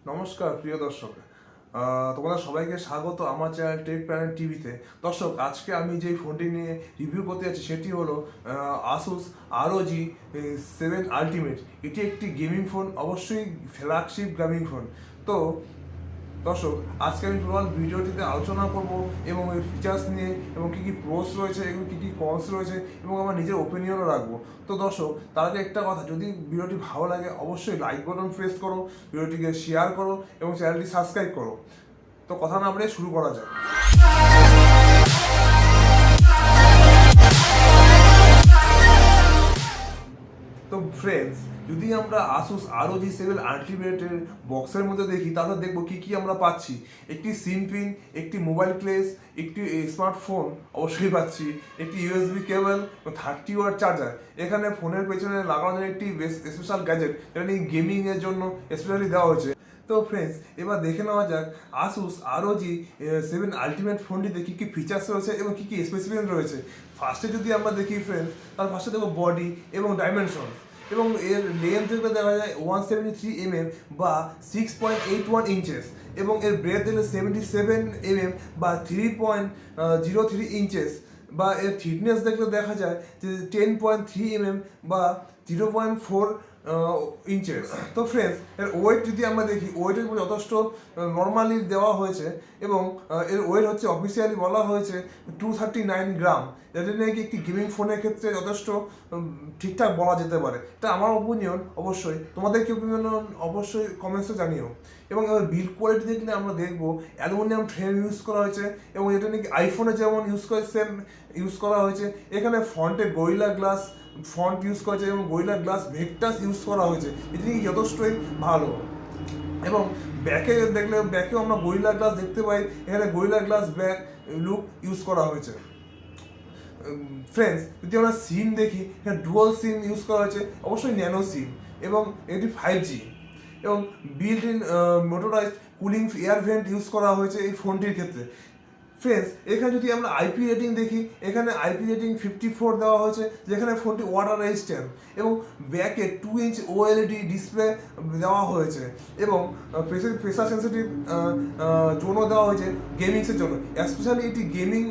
নমস্কার প্রিয় দর্শক, তোমাদের সবাইকে স্বাগত আমার চ্যানেল টেক প্ল্যানেট টিভিতে। দর্শক, আজকে আমি যে ফোনটি নিয়ে রিভিউ করতে যাচ্ছি সেটি হলো আসুস ROG 7 আলটিমেট। এটি একটি গেমিং ফোন, অবশ্যই ফ্ল্যাগশিপ গেমিং ফোন। তো দর্শক, আজকে আমি টোটাল ভিডিওটিতে আলোচনা করব এবং এর ফিচার্স নিয়ে, এবং কী কী প্রোস রয়েছে এবং কী কী কনস রয়েছে, এবং আমার নিজের ওপিনিয়নও রাখবো। তো দর্শক, তার আগে একটা কথা, যদি ভিডিওটি ভালো লাগে অবশ্যই লাইক বাটন প্রেস করো, ভিডিওটিকে শেয়ার করো এবং চ্যানেলটি সাবস্ক্রাইব করো। তো কথা না বলে শুরু করা যাক। তো ফ্রেন্ডস, যদি আমরা আসুস ROG 7 আলটিমেটের বক্সের মধ্যে দেখি তাহলে দেখবো কি কি আমরা পাচ্ছি। একটি সিম পিন, একটি মোবাইল কেস, একটি স্মার্টফোন অবশ্যই পাচ্ছি, একটি USB কেবল, 30 ওয়াট চার্জার। এখানে ফোনের পেছনে লাগানো একটি বেশ স্পেশাল গ্যাজেট, যেটা নিয়ে গেমিংয়ের জন্য স্পেশালি দেওয়া হয়েছে। তো ফ্রেন্ডস, এবার দেখে নেওয়া যাক আসুস ROG 7 আলটিমেট ফোনটিতে কী কী ফিচার্স রয়েছে এবং কী কী স্পেসিফিকেশন রয়েছে। ফার্স্টে যদি আমরা দেখি ফ্রেন্ডস, তার ফার্স্টে দেখবো বডি এবং ডাইমেনশন। এবং এর লেন্থ দেখলে দেখা যায় 173 mm বা 6.81 ইঞ্চেস, এবং এর ব্রেথ দেখলে 77 mm বা 3.03 ইঞ্চেস, বা এর থিকনেস দেখলে দেখা যায় যে 10.3 mm বা 0.4 ইঞ্চেস। তো ফ্রেন্ডস, এর ওয়েট যদি আমরা দেখি, ওয়েটের যথেষ্ট নর্মালি দেওয়া হয়েছে, এবং এর ওয়েট হচ্ছে অফিসিয়ালি বলা হয়েছে 239 গ্রাম, যেটা নাকি একটি গেমিং ফোনের ক্ষেত্রে যথেষ্ট ঠিকঠাক বলা যেতে পারে। এটা আমার ওপিনিয়ন, অবশ্যই তোমাদের কি ওপিনিয়ন অবশ্যই কমেন্টসে জানিও। এবং এবার বিল্ড কোয়ালিটি দেখলে আমরা দেখবো অ্যালুমিনিয়াম ফ্রেম ইউজ করা হয়েছে, এবং এটা নাকি আইফোনে যেমন ইউজ করে সেম ইউজ করা হয়েছে। এখানে ফ্রন্টে গরিলা গ্লাস ফন্ট ইউজ করা হয়েছে এবং গরিলা গ্লাস ভেক্টাস ইউজ করা হয়েছে, এটি নাকি যথেষ্টই ভালো। এবং ব্যাকে দেখলে ব্যাকেও আমরা গরিলা গ্লাস দেখতে পাই, এখানে gorilla glass back look use করা হয়েছে। ফ্রেন্ডস, যদি আমরা সিম দেখি, এখানে ডুয়াল সিম ইউজ করা হয়েছে, অবশ্যই ন্যানো সিম, এবং এটি 5G, এবং built in motorised cooling air vent use করা হয়েছে এই ফোনটির ক্ষেত্রে। ফ্রেন্ডস, এখানে যদি আমরা আইপি রেটিং দেখি, এখানে আইপি রেটিং 54 দেওয়া হয়েছে, যেখানে ফোনটি ওয়াটার রেজিস্ট্যান্ট, এবং ব্যাকে 2 ইঞ্চ OLED ডিসপ্লে দেওয়া হয়েছে, এবং প্রেসার সেন্সিটিভ জোনও দেওয়া হয়েছে গেমিংসের জন্য। স্পেশালি এটি গেমিং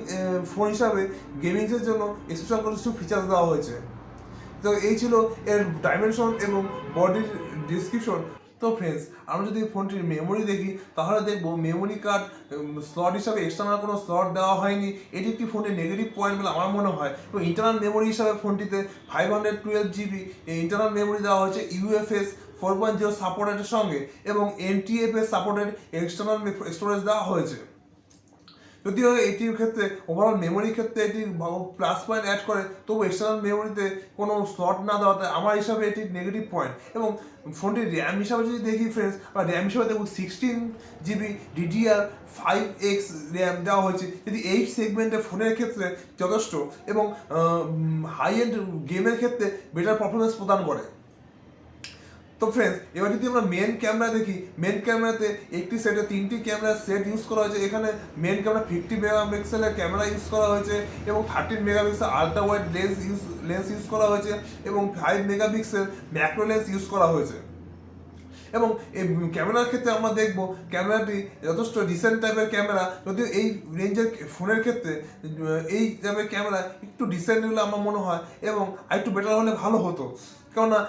ফোন হিসাবে গেমিংসের জন্য স্পেশাল কিছু ফিচার্স দেওয়া হয়েছে। তো এই ছিল এর ডাইমেনশন এবং বডির ডিসক্রিপশন। তো ফ্রেন্ডস, আমরা যদি ফোনটির মেমোরি দেখি তাহলে দেখবো মেমোরি কার্ড স্লট হিসাবে এক্সটার্নাল কোনো স্লট দেওয়া হয়নি। এটি একটি ফোনের নেগেটিভ পয়েন্ট বলে আমার মনে হয়। এবং ইন্টারনাল মেমোরি হিসাবে ফোনটিতে 512 GB ইন্টারনাল মেমোরি দেওয়া হয়েছে UFS 4.0 সাপোর্টের সঙ্গে, এবং NTFS সাপোর্টেড এক্সটার্নাল স্টোরেজ দেওয়া হয়েছে। যদিও এটির ক্ষেত্রে ওভারঅল মেমোরির ক্ষেত্রে এটি প্লাস পয়েন্ট অ্যাড করে, তবু এক্সটার্নাল মেমোরিতে কোনো স্লট না দেওয়াতে আমার হিসাবে এটি নেগেটিভ পয়েন্ট। এবং ফোনটির র্যাম হিসাবে যদি দেখি ফ্রেন্ডস, বা র্যাম হিসাবে দেখব 16 GB DDR5X র্যাম দেওয়া হয়েছে, যদি এই সেগমেন্টের ফোনের ক্ষেত্রে যথেষ্ট, এবং হাই এন্ড গেমের ক্ষেত্রে বেটার পারফরমেন্স প্রদান করে। তো ফ্রেন্ডস, এবার যদি আমরা মেন ক্যামেরা দেখি, মেন ক্যামেরাতে একটি সেটে 3টি ক্যামেরার সেট ইউজ করা হয়েছে। এখানে মেন ক্যামেরা 50 মেগাপিক্সেলের ক্যামেরা ইউজ করা হয়েছে, এবং 13 megapixel ultra wide lens use করা হয়েছে, এবং 5 মেগাপিক্সেল ম্যাক্রো লেন্স ইউজ করা হয়েছে। এবং এই ক্যামেরার ক্ষেত্রে আমরা দেখব ক্যামেরাটি যথেষ্ট ডিসেন্ট টাইপের ক্যামেরা, যদিও এই রেঞ্জের ফোনের ক্ষেত্রে এই টাইপের ক্যামেরা একটু ডিসেন্ট হলে আমার মনে হয়, এবং আরেকটু বেটার হলে ভালো হতো। কেননা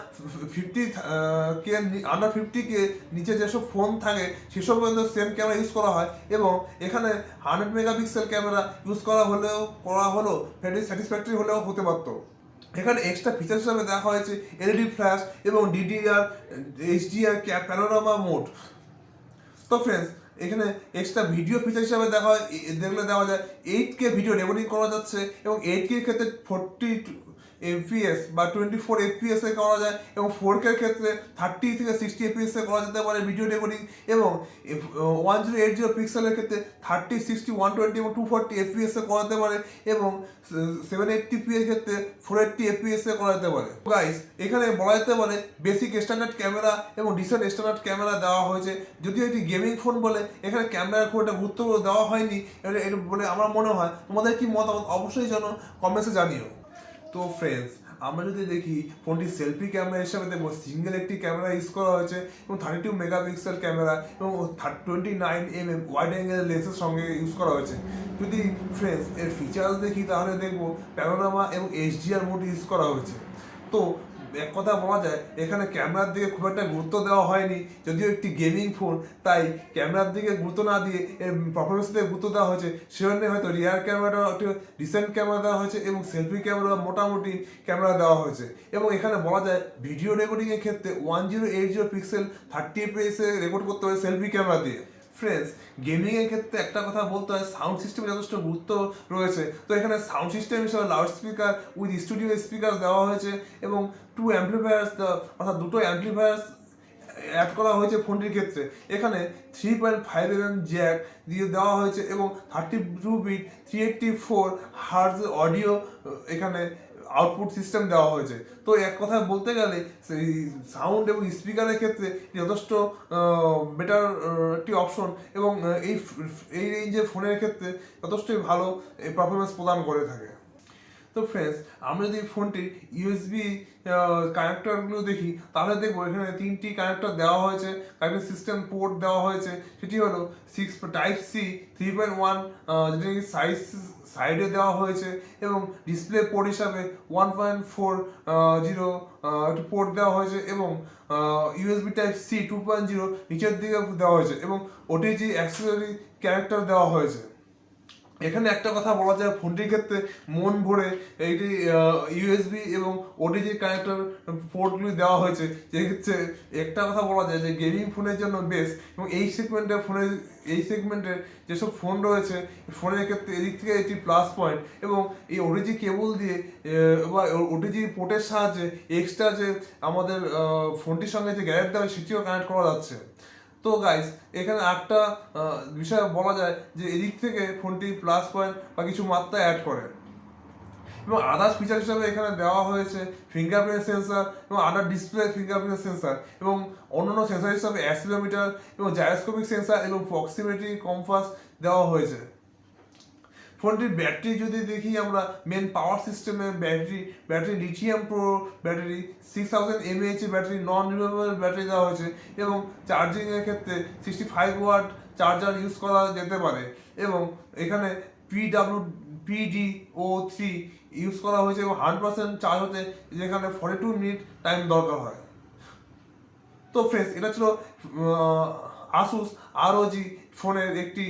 50K আন্ডার 50K নিচে যেসব ফোন থাকে সেসব পর্যন্ত সেম ক্যামেরা ইউজ করা হয়, এবং এখানে 100 মেগাপিক্সেল ক্যামেরা ইউজ করা হলেও স্যাটিসফ্যাক্টরি হলেও হতে পারতো। এখানে এক্সট্রা ফিচার হিসাবে দেখা হয়েছে LED ফ্ল্যাশ এবং DDR HDR প্যানোরামা মোড। তো ফ্রেন্ডস, এখানে এক্সট্রা ভিডিও ফিচার হিসাবে দেখলে দেওয়া যায় 8K ভিডিও রেকর্ডিং করা যাচ্ছে, এবং 8K এর ক্ষেত্রে 40 FPS বা 24 FPS এ করা যায়, এবং 4K এর ক্ষেত্রে 30 থেকে 60 FPS এ করা যেতে পারে ভিডিও রেকর্ডিং, এবং 1080 পিক্সেলের ক্ষেত্রে 30, 60, 120 এবং 240 FPS এ করা যেতে পারে, এবং 780p এর ক্ষেত্রে 480 FPS এ করা যেতে পারে। গাইস, এখানে বলা যেতে পারে বেসিক স্ট্যান্ডার্ড ক্যামেরা এবং ডিসেন্ট স্ট্যান্ডার্ড ক্যামেরা দেওয়া হয়েছে। যদিও এটি গেমিং ফোন বলে এখানে ক্যামেরার খুব একটা গুরুত্ব দেওয়া হয়নি এটা বলে আমার মনে হয়। তোমাদের কি মতামত অবশ্যই যেন কমেন্টসে জানিও। তো ফ্রেন্ডস, আমরা যদি দেখি ফোনটি সেলফি ক্যামেরা হিসাবে দেখবো সিঙ্গেল একটি ক্যামেরা ইউজ করা হয়েছে এবং 32 মেগাপিক্সেল ক্যামেরা এবং 29 mm ওয়াইড অ্যাঙ্গেল লেন্সের সঙ্গে ইউজ করা হয়েছে। যদি ফ্রেন্ডস এর ফিচার্স দেখি তাহলে দেখবো প্যানোরামা এবং এইচডিআর মোড ইউজ করা হয়েছে। তো এক কথা বলা যায় এখানে ক্যামেরার দিকে খুব একটা গুরুত্ব দেওয়া হয়নি, যদিও একটি গেমিং ফোন তাই ক্যামেরার দিকে গুরুত্ব না দিয়ে এর পারফরমেন্সের দিকে গুরুত্ব দেওয়া হয়েছে। সেজন্য হয়তো রিয়ার ক্যামেরাটা একটু রিসেন্ট ক্যামেরা দেওয়া হয়েছে এবং সেলফি ক্যামেরা মোটামুটি ক্যামেরা দেওয়া হয়েছে। এবং এখানে বলা যায় ভিডিও রেকর্ডিংয়ের ক্ষেত্রে 1080 পিক্সেল 30 fps রেকর্ড করতে হবে সেলফি ক্যামেরা দিয়ে। ফ্রেন্ডস গেমিংয়ের ক্ষেত্রে একটা কথা বলতে হয়, সাউন্ড সিস্টেমে যথেষ্ট গুরুত্ব রয়েছে। তো এখানে সাউন্ড সিস্টেম হিসেবে loud speaker with studio speaker দেওয়া হয়েছে এবং 2 অ্যাম্পলিফায়ার্স অর্থাৎ দুটো অ্যাম্পলিফায়ার্স অ্যাড করা হয়েছে ফোনটির ক্ষেত্রে। এখানে 3.5mm জ্যাক দিয়ে দেওয়া হয়েছে এবং 32 বিট 384 হার্জ অডিও এখানে আউটপুট সিস্টেম দেওয়া হয়েছে। তো এক কথায় বলতে গেলে সেই সাউন্ড এবং স্পিকারের ক্ষেত্রে যথেষ্ট বেটার একটি অপশন এবং এই রেঞ্জের ফোনের ক্ষেত্রে যথেষ্টই ভালো পারফরমেন্স প্রদান করে থাকে। তো ফ্রেন্ডস আমরা যদি ফোনটির ইউএসবি কানেক্টরগুলো দেখি তাহলে দেখবো এখানে 3টি কানেক্টর দেওয়া হয়েছে, কানেক্টর সিস্টেম পোর্ট দেওয়া হয়েছে। সেটি হলো Type-C 3.1 যেটা কি সাইডে দেওয়া হয়েছে এবং ডিসপ্লে পোর্ট হিসাবে 1.40 একটি পোর্ট দেওয়া হয়েছে এবং ইউএসবি Type-C 2.0 নিচের দিকে দেওয়া হয়েছে এবং ওটিজি অ্যাক্সেসরি ক্যারেক্টার দেওয়া হয়েছে। এখানে একটা কথা বলা যায় ফোনটির ক্ষেত্রে মন ভরে এইটি ইউএসবি এবং ওটিজি কানেক্টর পোর্টগুলি দেওয়া হয়েছে, যেক্ষেত্রে একটা কথা বলা যায় যে গেমিং ফোনের জন্য বেস্ট। এবং এই সেগমেন্টের যেসব ফোন রয়েছে ফোনের ক্ষেত্রে এদিক থেকে এটি প্লাস পয়েন্ট। এবং এই ওটিজি কেবল দিয়ে বা ওটিজি পোর্টের সাহায্যে এক্সট্রা যে আমাদের ফোনটির সঙ্গে যে গ্যাজেট দেওয়া হয় সেটিও কানেক্ট করা যাচ্ছে। তো গাইস এখানে একটা বিষয় বলা যায় যে এদিক থেকে ফোনটি প্লাস পয়েন্ট বা কিছু মাত্রা অ্যাড করে। এবং আদার্স ফিচার হিসাবে এখানে দেওয়া হয়েছে ফিঙ্গারপ্রিন্ট সেন্সার এবং আদার ডিসপ্লে ফিঙ্গারপ্রিন্ট সেন্সার এবং অন্যান্য সেন্সার হিসাবে অ্যাক্সিলোমিটার এবং জায়োস্কোপিক সেন্সার এবং প্রক্সিমিটি কম্পাস দেওয়া হয়েছে। ফোনটির ব্যাটারি যদি দেখি আমরা মেন পাওয়ার সিস্টেমের battery lithium pro battery 6000 mAh battery non removable battery দেওয়া হয়েছে এবং চার্জিংয়ের ক্ষেত্রে 65 ওয়াট চার্জার ইউজ করা যেতে পারে এবং এখানে PDO3 ইউজ করা হয়েছে এবং 100% চার্জ হতে যেখানে 42 মিনিট টাইম দরকার হয়। তো ফ্রেন্ডস এটা ছিল ASUS ROG ফোনের একটি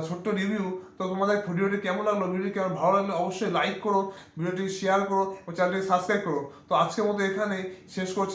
ছোট্ট রিভিউ। তো তোমাদের ভিডিওটি কেমন লাগলো, ভিডিওটি কেমন ভালো লাগলে অবশ্যই লাইক করো, ভিডিওটি শেয়ার করো এবং চ্যানেলটি সাবস্ক্রাইব করো। তো আজকের মতো এখানে শেষ করছি।